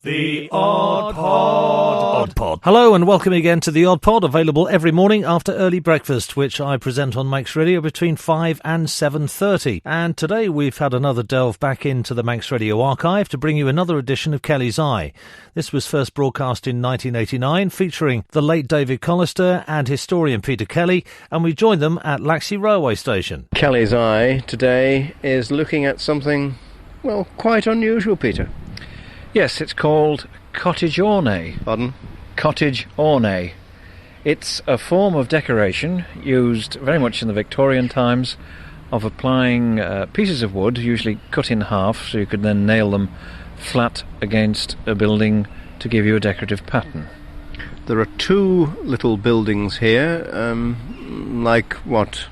The Odd Pod. Odd Pod. Hello and welcome again to The Odd Pod, available every morning after early breakfast, which I present on Manx Radio between 5 and 7:30. And today we've had another delve back into the Manx Radio archive to bring you another edition of Kelly's Eye. This was first broadcast in 1989, featuring the late David Callister and historian Peter Kelly, and we joined them at Laxey Railway Station. Kelly's Eye today is looking at something, well, quite unusual, Peter. Yes, it's called cottage ornate. Pardon? Cottage ornate. It's a form of decoration used very much in the Victorian times of applying pieces of wood, usually cut in half, so you could then nail them flat against a building to give you a decorative pattern. There are two little buildings here, like what?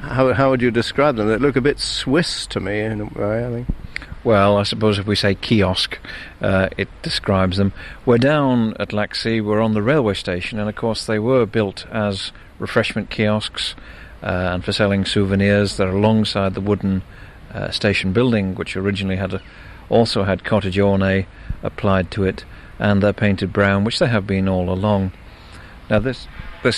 How would you describe them? They look a bit Swiss to me in a way, I think. Well, I suppose if we say kiosk, it describes them. We're down at Laxey, we're on the railway station, and of course they were built as refreshment kiosks and for selling souvenirs. They're alongside the wooden station building, which originally also had cottage ornate applied to it, and they're painted brown, which they have been all along. Now this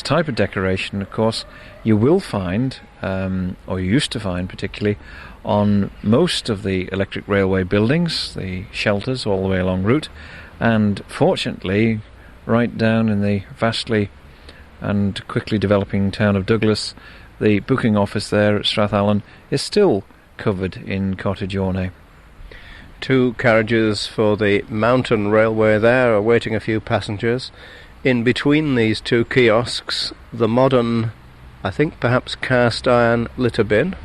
type of decoration, of course, you will find, or you used to find particularly, on most of the electric railway buildings, the shelters all the way along route, and fortunately right down in the vastly and quickly developing town of Douglas, the booking office there at Strathallan is still covered in cottage ornate. Two carriages for the mountain railway there, awaiting a few passengers. In between these two kiosks, the modern, I think perhaps cast iron litter bin.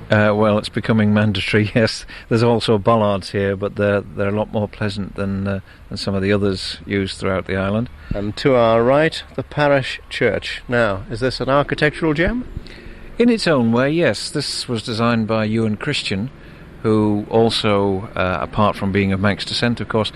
Well, it's becoming mandatory, yes. There's also bollards here, but they're a lot more pleasant than some of the others used throughout the island. And to our right, the parish church. Now, is this an architectural gem? In its own way, yes. This was designed by Ewan Christian, who also, apart from being of Manx descent, of course,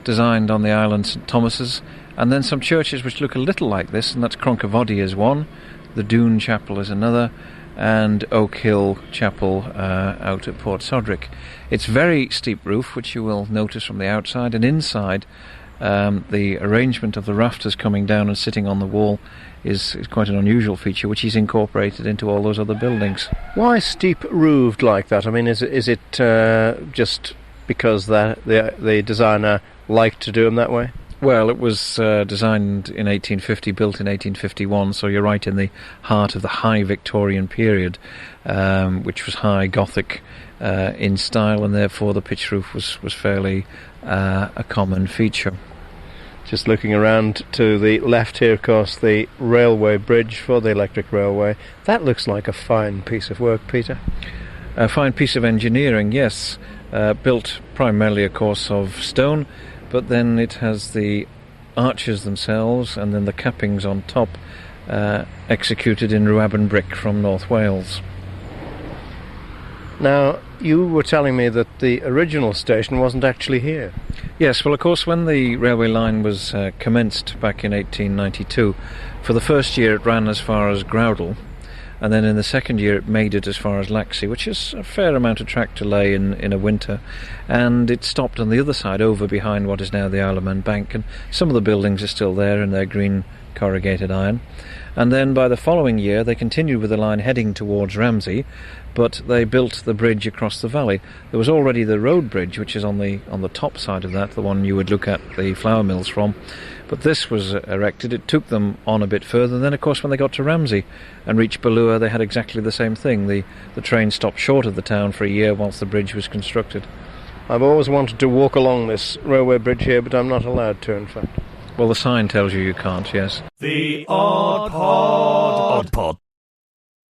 designed on the island St Thomas's, and then some churches which look a little like this, and that's Croncavoddy is one, the Doon Chapel is another, and Oak Hill Chapel out at Port Sodrick. It's very steep roof, which you will notice from the outside, and inside the arrangement of the rafters coming down and sitting on the wall is quite an unusual feature, which he's incorporated into all those other buildings. Why steep roofed like that? I mean, is it just because the designer liked to do them that way? Well, it was designed in 1850, built in 1851, so you're right in the heart of the high Victorian period, which was high Gothic in style, and therefore the pitch roof was fairly a common feature. Just looking around to the left here, of course, the railway bridge for the electric railway. That looks like a fine piece of work, Peter. A fine piece of engineering, yes. Built primarily, of course, of stone, but then it has the arches themselves and then the cappings on top executed in Rhuaben brick from North Wales. Now, you were telling me that the original station wasn't actually here. Yes, well, of course, when the railway line was commenced back in 1892, for the first year it ran as far as Groudle, and then in the second year it made it as far as Laxey, which is a fair amount of track to lay in a winter, and it stopped on the other side over behind what is now the Isle of Man Bank, and some of the buildings are still there in their green corrugated iron. And then by the following year they continued with the line heading towards Ramsey, but they built the bridge across the valley. There was already the road bridge, which is on the top side of that, the one you would look at the flour mills from, but this was erected. It took them on a bit further, and then of course when they got to Ramsey and reached Ballure they had exactly the same thing. The train stopped short of the town for a year whilst the bridge was constructed. I've always wanted to walk along this railway bridge here, but I'm not allowed to, in fact. Well, the sign tells you can't, yes. The Odd Pod. Odd Pod.